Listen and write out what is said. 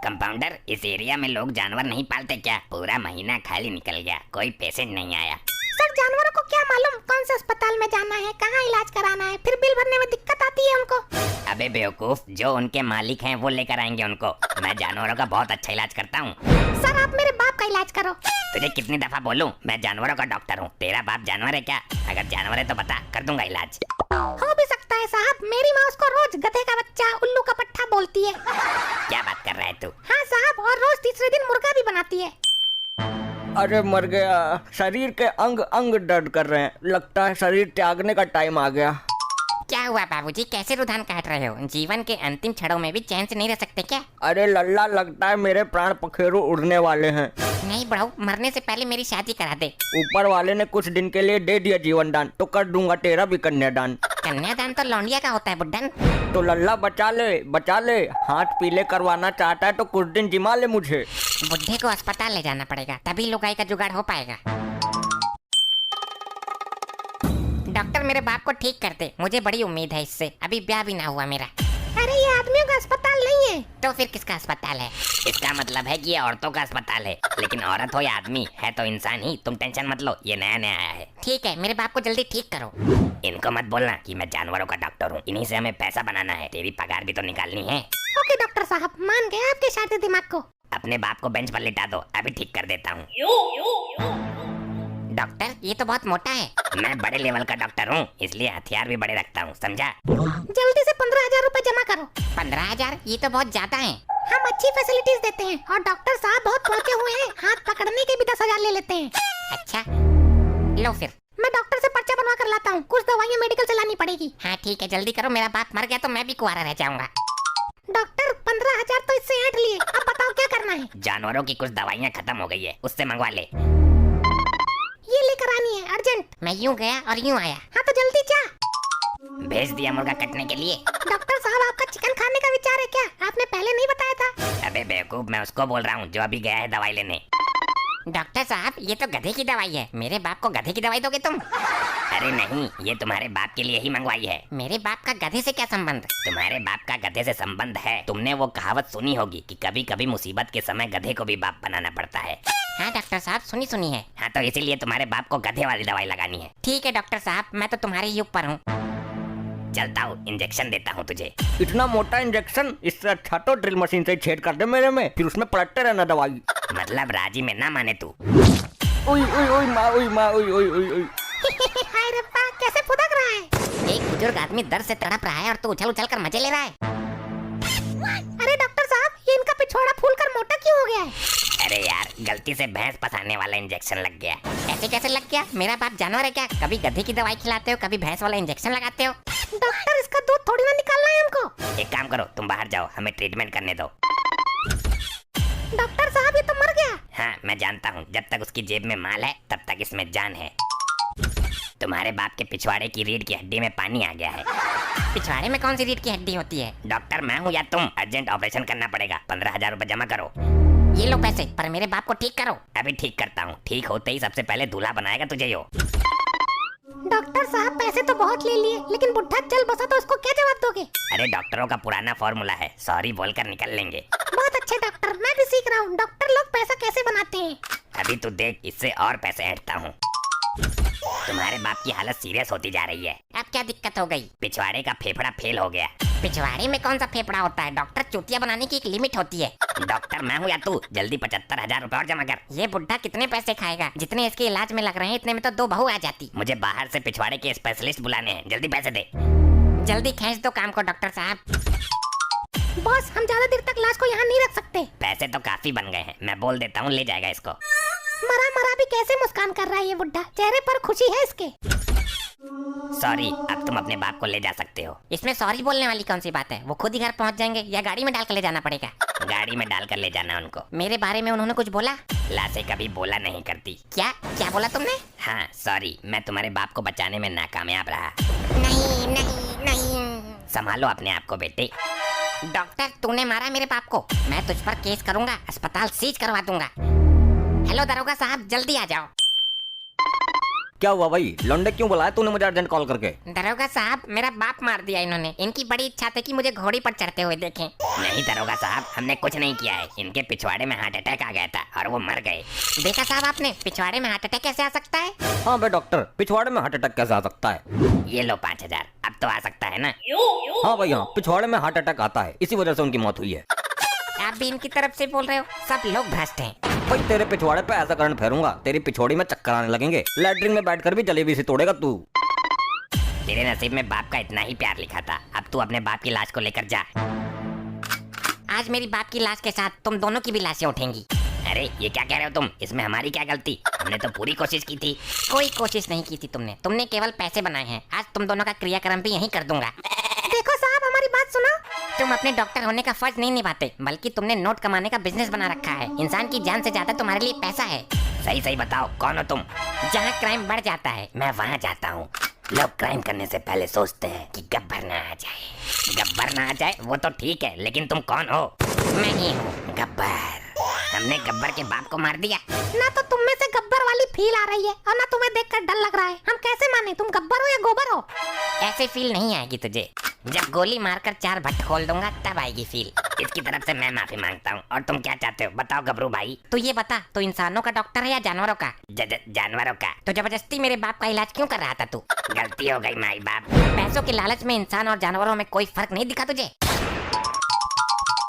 Compounder, इस area में लोग जानवर नहीं पालते क्या? पूरा महीना खाली निकल गया, कोई पेशेंट नहीं आया। सर जानवरों को क्या मालूम कौन से अस्पताल में जाना है, कहाँ इलाज कराना है, फिर बिल भरने में दिक्कत आती है उनको। अबे बेवकूफ, जो उनके मालिक हैं वो लेकर आएंगे उनको। मैं जानवरों का बहुत अच्छा इलाज करता हूँ। सर आप मेरे बाप का इलाज करो। तुझे कितनी दफा बोलूं, मैं जानवरों का डॉक्टर हूँ। तेरा बाप जानवर है क्या? अगर जानवर है तो बता, कर दूंगा इलाज। हो भी सकता है साहब, मेरी माँ उसको रोज गधे का बच्चा, उल्लू का पट्टा बोलती है। क्या बात कर रहा है तू? हाँ साहब, और रोज तीसरे दिन मुर्गा भी बनाती है। अरे मर गया, शरीर के अंग अंग दर्द कर रहे हैं, लगता है शरीर त्यागने का टाइम आ गया। क्या हुआ बाबूजी, कैसे रुधान काट रहे हो? जीवन के अंतिम क्षणों में भी चैन से नहीं रह सकते क्या? अरे लल्ला, लगता है मेरे प्राण पखेरु उड़ने वाले हैं। नहीं बड़ाऊ, मरने से पहले मेरी शादी करा दे। ऊपर वाले ने कुछ दिन के लिए दे दिया जीवन दान, तो कर दूंगा तेरा भी कन्यादान। कन्यादान तो लौंडिया का होता है बुड्ढन। तो लल्ला बचा ले, हाथ पीले करवाना चाहता है तो कुछ दिन जिमा ले मुझे। बुड्ढे को अस्पताल ले जाना पड़ेगा, तभी लुगाई का जुगाड़ हो पाएगा। डॉक्टर मेरे बाप को ठीक कर दे, मुझे बड़ी उम्मीद है इससे। अभी ब्याह भी ना हुआ मेरा। अरे ये आदमियों का अस्पताल नहीं है। तो फिर किसका अस्पताल है? इसका मतलब है कि ये औरतों का अस्पताल है। लेकिन औरत हो या आदमी, है तो इंसान ही। तुम टेंशन मत लो, ये नया नया आया है। ठीक है, मेरे बाप को जल्दी ठीक करो। इनको मत बोलना कि मैं जानवरों का डॉक्टर हूँ। इन्हीं से हमें पैसा बनाना है। तेरी पगार भी तो निकालनी है। ओके डॉक्टर साहब, मान गए आपके शादी दिमाग को। अपने बाप को बेंच पर लिटा दो, अभी ठीक कर देता हूँ। डॉक्टर ये तो बहुत मोटा है। मैं बड़े लेवल का डॉक्टर हूँ, इसलिए हथियार भी बड़े रखता हूँ, समझा? जल्दी से 15,000 रूपए जमा करो। 15,000? ये तो बहुत ज्यादा है। हम अच्छी फैसिलिटीज देते हैं और डॉक्टर साहब बहुत पहुंचे हुए हैं, हाथ पकड़ने के भी 10,000 ले लेते हैं। अच्छा लो फिर। मैं डॉक्टर से पर्चा बनवा कर लाता हूँ, कुछ दवाइयाँ मेडिकल से लानी पड़ेगी। हाँ ठीक है, जल्दी करो, मेरा बाप मर गया तो मैं भी कुंवारा रह जाऊंगा। डॉक्टर 15,000 तो इससे ऐंठ लिए, अब बताओ क्या करना है? जानवरों की कुछ दवाइयाँ खत्म हो गई है, उससे मंगवा ले। ये लेकर आनी है अर्जेंट। मैं यूं गया और यूं आया। हाँ तो जल्दी जा। भेज दिया मुर्गा कटने के लिए। डॉक्टर साहब आपका चिकन खाने का विचार है क्या? आपने पहले नहीं बताया था। अबे बेवकूफ, मैं उसको बोल रहा हूँ जो अभी गया है दवाई लेने। डॉक्टर साहब ये तो गधे की दवाई है, मेरे बाप को गधे की दवाई दोगे तुम? अरे नहीं, ये तुम्हारे बाप के लिए ही मंगवाई है। मेरे बाप का गधे से क्या संबंध? तुम्हारे बाप का गधे से संबंध है। तुमने वो कहावत सुनी होगी कि कभी कभी मुसीबत के समय गधे को भी बाप बनाना पड़ता है। हाँ डॉक्टर साहब, सुनी सुनी है। हाँ तो इसीलिए तुम्हारे बाप को गधे वाली दवाई लगानी है। ठीक है डॉक्टर साहब, मैं तो तुम्हारे ही ऊपर हूँ। चलता हूँ, इंजेक्शन देता हूँ तुझे। इतना मोटा इंजेक्शन, इससे अच्छा तो ड्रिल मशीन से छेद कर दे मेरे में, फिर उसमें पलटते रहना दवाई। मतलब राजी में ना माने तू। ओई ओई ओई माँ, ओई माँ, ओई ओई ओई ओई। हाय रब्बा, कैसे फुदक रहा है। एक बुजुर्ग आदमी दर्द से तड़प रहा है और तू उछल उछल कर मजे ले रहा है। अरे डॉक्टर साहब, ये इनका पिछवाड़ा फूलकर मोटा क्यों हो गया है? अरे यार, गलती से भैंस फंसाने वाला इंजेक्शन लग गया। ऐसे कैसे लग गया? मेरा बाप जानवर है क्या? कभी गधे की दवाई खिलाते हो, कभी भैंस वाला इंजेक्शन लगाते हो। डॉक्टर इसका दूध थोड़ी ना निकालना है हमको। एक काम करो, तुम बाहर जाओ, हमें ट्रीटमेंट करने दो। डॉक्टर साहब ये तो मर गया। हाँ मैं जानता हूँ, जब तक उसकी जेब में माल है तब तक इसमें जान है। तुम्हारे बाप के पिछवाड़े की रीढ़ की हड्डी में पानी आ गया है। पिछवाड़े में कौन सी रीढ़ की हड्डी होती है? डॉक्टर मैं हूँ या तुम? अर्जेंट ऑपरेशन करना पड़ेगा। 15,000 रूपए जमा करो। ये लो पैसे, पर मेरे बाप को ठीक करो। अभी ठीक करता हूँ। ठीक होते ही सबसे पहले दूल्हा बनाएगा तुझे यो। डॉक्टर साहब पैसे तो बहुत ले लिए, लेकिन बुढ़ा चल बसा तो उसको क्या जवाब दोगे? अरे डॉक्टरों का पुराना फॉर्मूला है, सॉरी बोलकर निकल लेंगे। बहुत अच्छे डॉक्टर, मैं भी सीख रहा हूँ डॉक्टर लोग पैसा कैसे बनाते हैं। अभी तू देख, इससे और पैसे ऐंठता हूँ। तुम्हारे बाप की हालत सीरियस होती जा रही है। अब क्या दिक्कत हो गई? पिछवाड़े का फेफड़ा फेल हो गया। पिछवाड़े में कौन सा फेफड़ा होता है? डॉक्टर, चूतिया बनाने की एक लिमिट होती है। डॉक्टर मैं हूँ या तू? जल्दी 75,000 रूपए और जमा कर। ये बुढ़ा कितने पैसे खाएगा? जितने इसके इलाज में लग रहे हैं इतने में तो 2 बहू आ जाती। मुझे बाहर से पिछवाड़े के स्पेशलिस्ट बुलाने हैं, जल्दी पैसे दे। जल्दी खींच दो काम को डॉक्टर साहब। बॉस हम ज्यादा देर तक लाश को यहाँ नहीं रख सकते। पैसे तो काफी बन गए हैं, मैं बोल देता हूँ ले जाएगा इसको। मरा मरा भी कैसे मुस्कान कर रहा है ये बुढ़ा, चेहरे पर खुशी है इसके। सॉरी, अब तुम अपने बाप को ले जा सकते हो। इसमें सॉरी बोलने वाली कौन सी बात है? वो खुद ही घर पहुंच जाएंगे या गाड़ी में डालकर ले जाना पड़ेगा? गाड़ी में डालकर ले जाना उनको। मेरे बारे में उन्होंने कुछ बोला? लाशें कभी बोला नहीं करती। क्या क्या बोला तुमने? हाँ सॉरी, मैं तुम्हारे बाप को बचाने में नाकामयाब रहा। नहीं नहीं नहीं। संभालो अपने आप को बेटे। डॉक्टर तूने मारा मेरे बाप को, मैं तुझ पर केस करूंगा, अस्पताल सीज करवा दूंगा। हेलो दरोगा साहब, जल्दी आ जाओ। क्या हुआ भाई? लौंडे क्यों बुलाया तूने मुझे अर्जेंट कॉल करके? दरोगा साहब, मेरा बाप मार दिया इन्होंने। इनकी बड़ी इच्छा थी कि मुझे घोड़ी पर चढ़ते हुए देखें। नहीं दरोगा साहब, हमने कुछ नहीं किया है। इनके पिछवाड़े में हार्ट अटैक आ गया था और वो मर गए। देखा साहब आपने, पिछवाड़े में हार्ट अटैक कैसे आ सकता है? हाँ बे डॉक्टर, पिछवाड़े में हार्ट अटैक कैसे आ सकता है? ये लो 5000, अब तो आ सकता है ना? हाँ भाई हाँ, पिछवाड़े में हार्ट अटैक आता है, इसी वजह से उनकी मौत हुई है। आप भी इनकी तरफ से बोल रहे हो? सब लोग भ्रष्ट हैं। भाई तेरे पिछवाड़े पे ऐसा करंट फेरूंगा, तेरी पिछोड़ी में चक्कर आने लगेंगे। लैट्रिन में बैठकर भी जलेबी से तोड़ेगा तू। तेरे नसीब में बाप का इतना ही प्यार लिखा था। अब तू अपने बाप की लाश को लेकर जा। आज मेरी बाप की लाश के साथ तुम दोनों की भी लाशें उठेंगी। अरे ये क्या कह रहे हो तुम? इसमें हमारी क्या गलती? हमने तो पूरी कोशिश की थी। कोई कोशिश नहीं की थी तुमने केवल पैसे बनाए हैं। आज तुम दोनों का क्रियाक्रम भी यहीं कर दूंगा। देखो साहब, हमारी बात सुनो। तुम अपने डॉक्टर होने का फर्ज नहीं निभाते, बल्कि तुमने नोट कमाने का बिजनेस बना रखा है। इंसान की जान से ज्यादा तुम्हारे लिए पैसा है। सही सही बताओ, कौन हो तुम? जहाँ क्राइम बढ़ जाता है मैं वहाँ जाता हूँ। लोग क्राइम करने से पहले सोचते हैं कि गब्बर ना आ जाए। गब्बर ना आ जाए वो तो ठीक है, लेकिन तुम कौन हो? मैं ही हूँ। गब्बर। हमने गब्बर के बाप को मार दिया। ना तो तुम में से गब्बर वाली फील आ रही है और ना तुम्हें देखकर डर लग रहा है। हम कैसे माने तुम गब्बर हो या गोबर हो? ऐसे फील नहीं आएगी तुझे। जब गोली मारकर 4 भट्ट खोल दूंगा तब आएगी फील। इसकी तरफ से मैं माफी मांगता हूँ। और तुम क्या चाहते हो बताओ गबरू भाई? तो ये बता, तो इंसानों का डॉक्टर है या जानवरों का? जानवरों का। तो जबरदस्ती मेरे बाप का इलाज क्यों कर रहा था तू? गलती हो गई माई बाप। पैसों के लालच में इंसान और जानवरों में कोई फर्क नहीं दिखा तुझे?